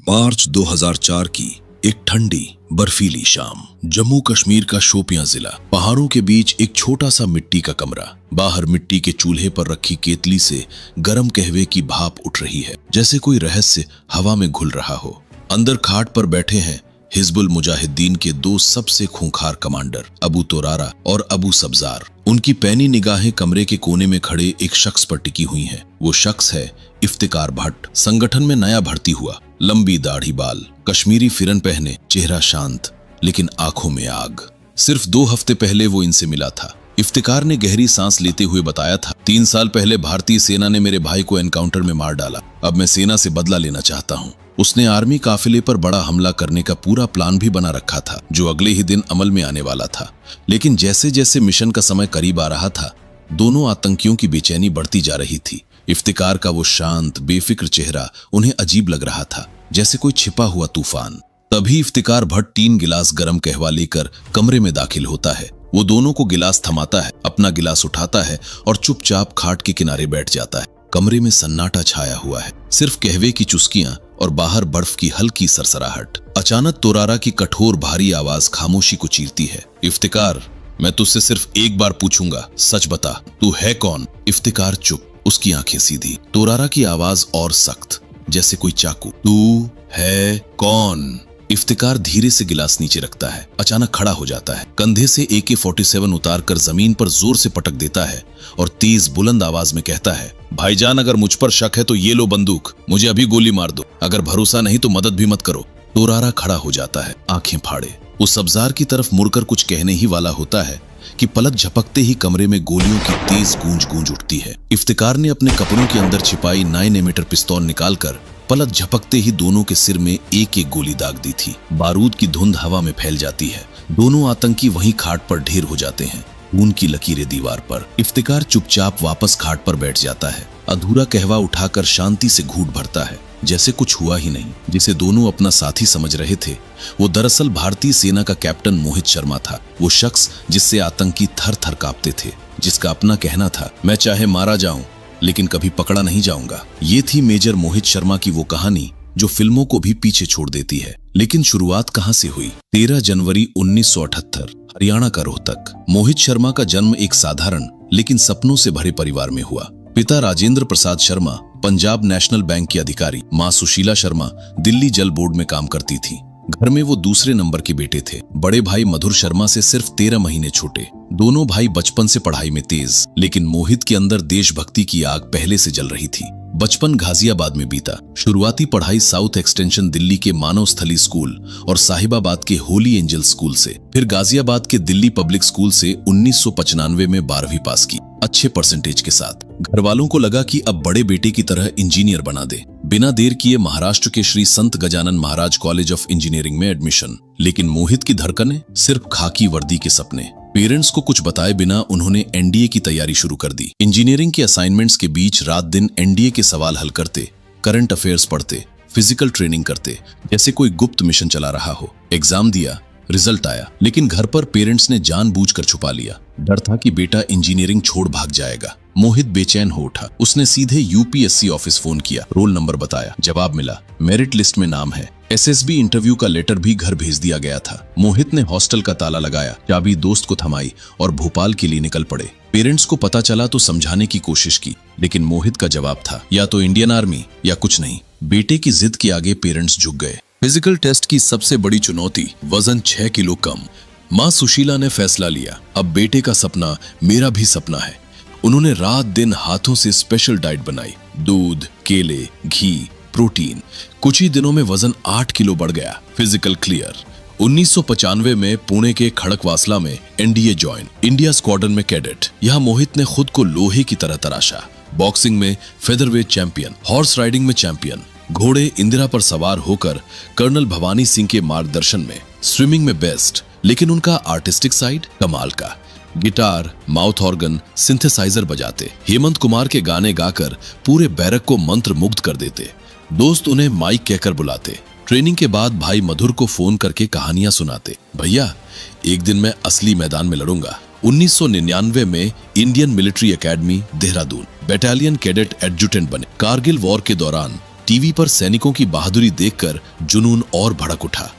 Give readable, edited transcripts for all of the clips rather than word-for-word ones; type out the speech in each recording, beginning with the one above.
मार्च 2004 की एक ठंडी बर्फीली शाम, जम्मू कश्मीर का शोपियां जिला। पहाड़ों के बीच एक छोटा सा मिट्टी का कमरा। बाहर मिट्टी के चूल्हे पर रखी केतली से गर्म कहवे की भाप उठ रही है, जैसे कोई रहस्य हवा में घुल रहा हो। अंदर खाट पर बैठे हैं हिजबुल मुजाहिदीन के दो सबसे खूंखार कमांडर, अबू तोरारा और अबू सब्जार। उनकी पैनी निगाहें कमरे के कोने में खड़े एक शख्स पर टिकी हुई हैं। वो शख्स है इफ्तिकार भट्ट, संगठन में नया भर्ती हुआ। लंबी दाढ़ी बाल, कश्मीरी फिरन पहने, चेहरा शांत लेकिन आंखों में आग। सिर्फ 2 हफ्ते पहले वो इनसे मिला था। इफ्तिकार ने गहरी सांस लेते हुए बताया था, 3 साल पहले भारतीय सेना ने मेरे भाई को एनकाउंटर में मार डाला। अब मैं सेना से बदला लेना चाहता हूँ। उसने आर्मी काफिले पर बड़ा हमला करने का पूरा प्लान भी बना रखा था, जो अगले ही दिन अमल में आने वाला था। लेकिन जैसे जैसे मिशन का समय करीब आ रहा था, दोनों आतंकियों की बेचैनी बढ़ती जा रही थी। इफ्तिकार का वो शांत बेफिक्र चेहरा उन्हें अजीब लग रहा था, जैसे कोई छिपा हुआ तूफान। तभी इफ्तिकार भट्ट 3 गिलास गर्म कहवा लेकर कमरे में दाखिल होता है। वो दोनों को गिलास थमाता है, अपना गिलास उठाता है और चुपचाप खाट के किनारे बैठ जाता है। कमरे में सन्नाटा छाया हुआ है, सिर्फ कहवे की चुस्कियां और बाहर बर्फ की हल्की सरसराहट। अचानक तोरारा की कठोर भारी आवाज खामोशी को चीरती है। इफ्तिकार, मैं तुझसे सिर्फ एक बार पूछूंगा, सच बता, तू है कौन? इफ्तिकार चुप, उसकी आंखें सीधी। तोरारा की आवाज और सख्त, जैसे कोई चाकू। तू है कौन? इफ्तिकार धीरे से गिलास नीचे रखता है, अचानक खड़ा हो जाता है, कंधे से AK-47 उतारकर जमीन पर जोर से पटक देता है और तेज बुलंद आवाज में कहता है, भाईजान, अगर मुझ पर शक है तो ये लो बंदूक, मुझे अभी गोली मार दो। अगर भरोसा नहीं तो मदद भी मत करो। तोरारा खड़ा हो जाता है, आंखें फाड़े। उस सब्जार की तरफ मुड़कर कुछ कहने ही वाला होता है कि पलक झपकते ही कमरे में गोलियों की तेज गूंज उठती है। इफ्तिकार ने अपने कपड़ों के अंदर छिपाई 9mm पिस्तौल निकालकर पलक झपकते ही दोनों के सिर में एक गोली दाग दी थी। बारूद की धुंध हवा में फैल जाती है। दोनों आतंकी वहीं खाट पर ढेर हो जाते हैं, खून की लकीरें दीवार पर। इफ्तिकार चुपचाप वापस खाट पर बैठ जाता है, अधूरा कहवा उठाकर शांति से घूंट भरता है, जैसे कुछ हुआ ही नहीं। जिसे दोनों अपना साथी समझ रहे थे, वो दरअसल भारतीय सेना का कैप्टन मोहित शर्मा था। वो शख्स जिससे आतंकी थर थर कांपते थे, जिसका अपना कहना था, मैं चाहे मारा जाऊं लेकिन कभी पकड़ा नहीं जाऊंगा। ये थी मेजर मोहित शर्मा की वो कहानी जो फिल्मों को भी पीछे छोड़ देती है। लेकिन शुरुआत कहां से हुई? 13 जनवरी 1978, हरियाणा का रोहतक। मोहित शर्मा का जन्म एक साधारण लेकिन सपनों से भरे परिवार में हुआ। पिता राजेंद्र प्रसाद शर्मा पंजाब नेशनल बैंक की अधिकारी, मां सुशीला शर्मा दिल्ली जल बोर्ड में काम करती थी। घर में वो दूसरे नंबर के बेटे थे, बड़े भाई मधुर शर्मा से सिर्फ 13 महीने छोटे। दोनों भाई बचपन से पढ़ाई में तेज, लेकिन मोहित के अंदर देशभक्ति की आग पहले से जल रही थी। बचपन गाजियाबाद में बीता। शुरुआती पढ़ाई साउथ एक्सटेंशन दिल्ली के मानव स्थली स्कूल और साहिबाबाद के होली एंजल स्कूल से, फिर गाजियाबाद के दिल्ली पब्लिक स्कूल से 1995 में 12वीं पास की, अच्छे परसेंटेज के साथ। घर वालों को लगा कि अब बड़े बेटे की तरह इंजीनियर बना दे। बिना देर किए महाराष्ट्र के श्री संत Gajanan Maharaj college of engineering में एडमिशन। लेकिन मोहित की धड़कनें सिर्फ खाकी वर्दी के सपने। पेरेंट्स को कुछ बताए बिना उन्होंने NDA की तैयारी शुरू कर दी। इंजीनियरिंग के असाइनमेंट्स के बीच रात दिन NDA के सवाल हल करते, करंट अफेयर्स पढ़ते, फिजिकल ट्रेनिंग करते, जैसे कोई गुप्त मिशन चला रहा हो। एग्जाम दिया, रिजल्ट आया, लेकिन घर पर पेरेंट्स ने जानबूझकर छुपा लिया। डर था कि बेटा इंजीनियरिंग छोड़ भाग जाएगा। मोहित बेचैन हो उठा। उसने सीधे UPSC ऑफिस फोन किया, रोल नंबर बताया, जवाब मिला, मेरिट लिस्ट में नाम है। SSB इंटरव्यू का लेटर भी घर भेज दिया गया था। मोहित ने हॉस्टल का ताला लगाया, चाबी दोस्त को थमाई और भोपाल के लिए निकल पड़े। पेरेंट्स को पता चला तो समझाने की कोशिश की, लेकिन मोहित का जवाब था, या तो इंडियन आर्मी या कुछ नहीं। बेटे की जिद के आगे पेरेंट्स झुक गए। फिजिकल टेस्ट की सबसे बड़ी चुनौती, वजन 6 किलो कम। माँ सुशीला ने फैसला लिया, अब बेटे का सपना मेरा भी सपना है। उन्होंने रात दिन हाथों से स्पेशल डाइट बनाई, दूध, केले, घी, प्रोटीन। कुछ ही दिनों में वजन 8 किलो बढ़ गया। Physical clear. 1995 में पुणे के खड़कवासला में NDA ज्वाइन, इंडिया स्क्वाड्रन में कैडेट। यहाँ मोहित ने खुद को लोहे की तरह तराशा। बॉक्सिंग में फेदरवेट चैंपियन, हॉर्स राइडिंग में चैंपियन, घोड़े इंदिरा पर सवार होकर कर्नल भवानी सिंह के मार्गदर्शन में, स्विमिंग में बेस्ट। लेकिन उनका आर्टिस्टिक साइड कमाल का। गिटार, माउथ ऑर्गन, सिंथेसाइजर बजाते, हेमंत कुमार के गाने गाकर पूरे बैरक को मंत्र मुग्ध कर देते। दोस्त उन्हें माइक कहकर बुलाते। ट्रेनिंग के बाद भाई मधुर को फोन करके कहानियां सुनाते, भैया एक दिन मैं असली मैदान में लड़ूंगा। 1999 में Indian military academy Dehradun, battalion cadet adjutant बने। कारगिल वॉर के दौरान टीवी पर सैनिकों की बहादुरी देखकर जुनून और भड़क उठा।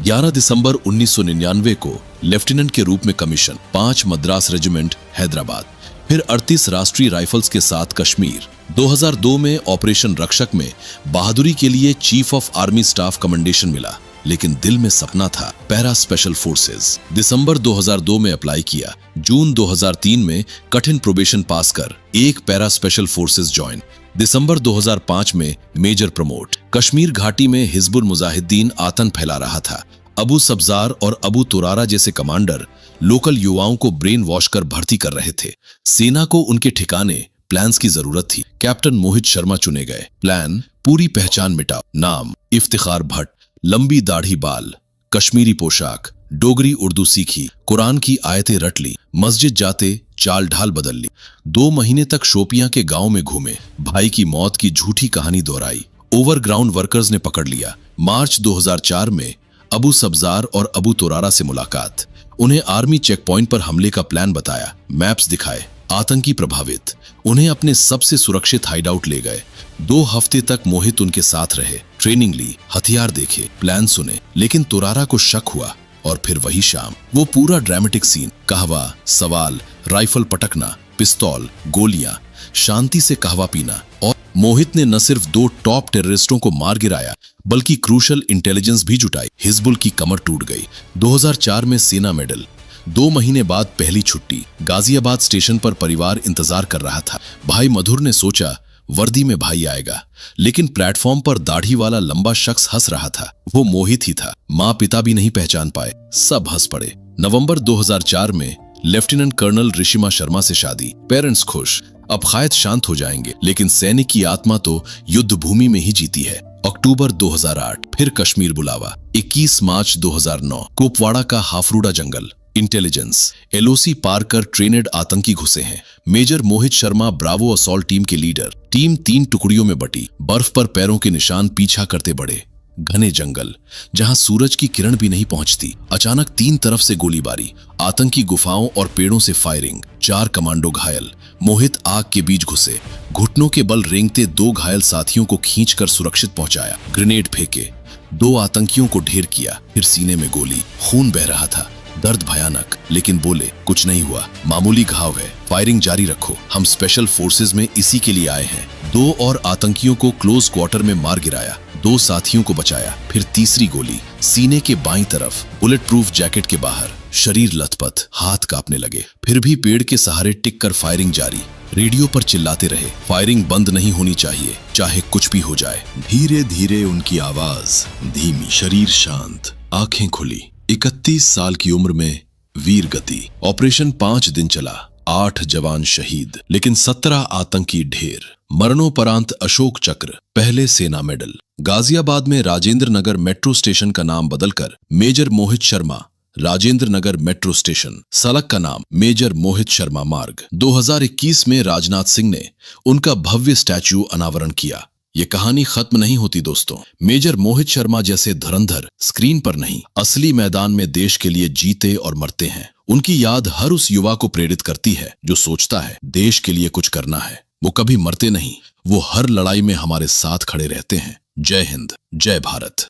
11 दिसंबर 1999 को लेफ्टिनेंट के रूप में कमीशन, 5 मद्रास रेजिमेंट हैदराबाद, फिर 38 राष्ट्रीय राइफल्स के साथ कश्मीर। 2002 में ऑपरेशन रक्षक में बहादुरी के लिए chief of army staff commendation मिला, लेकिन दिल में सपना था पैरा स्पेशल फोर्सेस। दिसंबर 2002 में अप्लाई किया, जून 2003 में कठिन प्रोबेशन पास कर एक पैरा स्पेशल फोर्सेस ज्वाइन। दिसंबर 2005 में मेजर प्रमोट। कश्मीर घाटी में हिजबुल मुजाहिदीन आतंक फैला रहा था। अबू सब्जार और अबू तुरारा जैसे कमांडर लोकल युवाओं को ब्रेन वॉश कर भर्ती कर रहे थे। सेना को उनके ठिकाने प्लान्स की जरूरत थी। कैप्टन मोहित शर्मा चुने गए। प्लान, पूरी पहचान मिटाओ। नाम, इफ्तिखार भट्ट। लंबी दाढ़ी बाल, कश्मीरी पोशाक, डोगरी उर्दू सीखी, कुरान की आयतें रट ली, मस्जिद जाते चाल ढाल बदल ली। 2 महीने तक शोपियां के गांव में घूमे, भाई की मौत की झूठी कहानी दोहराई। ओवरग्राउंड वर्कर्स ने पकड़ लिया। मार्च 2004 में अबू सब्जार और अबू तुरारा से मुलाकात। उन्हें आर्मी चेक पॉइंट पर हमले का प्लान बताया, मैप्स दिखाए। आतंकी प्रभावित, उन्हें अपने सबसे सुरक्षित हाइडआउट ले गए। 2 हफ्ते तक मोहित उनके साथ रहे, ट्रेनिंग ली, हथियार देखे, प्लान सुने, लेकिन तुरारा को शक हुआ। और फिर वही शाम, वो पूरा ड्रामेटिक सीन, कहवा, सवाल, राइफल पटकना, पिस्तौल, गोलियां, शांति से कहवा पीना। और मोहित ने न सिर्फ 2 टॉप टेररिस्टों को मार गिराया, बल्कि क्रूशल इंटेलिजेंस भी जुटाई। हिजबुल की कमर टूट गई। 2004 में सेना मेडल। 2 महीने बाद पहली छुट्टी। गाजियाबाद स्टेशन पर परिवार इंतजार कर रहा था। भाई मधुर ने सोचा वर्दी में भाई आएगा, लेकिन प्लेटफॉर्म पर दाढ़ी वाला लंबा शख्स हंस रहा था। वो मोहित ही था। माँ पिता भी नहीं पहचान पाए, सब हंस पड़े। नवंबर 2004 में लेफ्टिनेंट कर्नल ऋषिमा शर्मा से शादी। पेरेंट्स खुश, अब शायद शांत हो जाएंगे, लेकिन सैनिक की आत्मा तो युद्ध भूमि में ही जीती है। अक्टूबर 2008 फिर कश्मीर बुलावा। 21 मार्च 2009 कुपवाड़ा का हाफरूडा जंगल। इंटेलिजेंस, एलओसी पार कर ट्रेनेड आतंकी घुसे हैं। Major Mohit Sharma Bravo assault team के लीडर। टीम 3 टुकड़ियों में बटी। बर्फ पर पैरों के निशान पीछा करते बढ़े। घने जंगल, जहां सूरज की किरण भी नहीं पहुंचती। अचानक 3 तरफ से गोलीबारी, आतंकी गुफाओं और पेड़ों से फायरिंग। 4 कमांडो घायल। मोहित आग के बीच घुसे, घुटनों के बल रेंगते 2 घायल साथियों को खींचकर सुरक्षित पहुंचाया। ग्रेनेड फेंके, 2 आतंकियों को ढेर किया। फिर सीने में गोली, खून बह रहा था, दर्द भयानक, लेकिन बोले कुछ नहीं हुआ, मामूली घाव है, फायरिंग जारी रखो, हम स्पेशल फोर्सेज में इसी के लिए आए हैं। 2 और आतंकियों को क्लोज क्वार्टर में मार गिराया, 2 साथियों को बचाया। फिर तीसरी गोली, सीने के बाईं तरफ, बुलेट प्रूफ जैकेट के बाहर। शरीर लथपथ, हाथ कांपने लगे, फिर भी पेड़ के सहारे टिक कर फायरिंग जारी। रेडियो पर चिल्लाते रहे, फायरिंग बंद नहीं होनी चाहिए, चाहे कुछ भी हो जाए। धीरे धीरे उनकी आवाज धीमी, शरीर शांत, आंखें खुली। 31 साल की उम्र में वीर गति। ऑपरेशन 5 दिन चला, 8 जवान शहीद, लेकिन 17 आतंकी ढेर। मरणोपरांत अशोक चक्र, पहले सेना मेडल। गाजियाबाद में राजेंद्र नगर मेट्रो स्टेशन का नाम बदलकर major Mohit Sharma Rajendra Nagar metro station. सड़क का नाम मेजर मोहित शर्मा मार्ग। 2021 में राजनाथ सिंह ने उनका भव्य स्टैच्यू अनावरण किया। ये कहानी खत्म नहीं होती दोस्तों। मेजर मोहित शर्मा जैसे धुरंधर स्क्रीन पर नहीं, असली मैदान में देश के लिए जीते और मरते हैं। उनकी याद हर उस युवा को प्रेरित करती है जो सोचता है देश के लिए कुछ करना है। वो कभी मरते नहीं, वो हर लड़ाई में हमारे साथ खड़े रहते हैं। जय हिंद, जय भारत।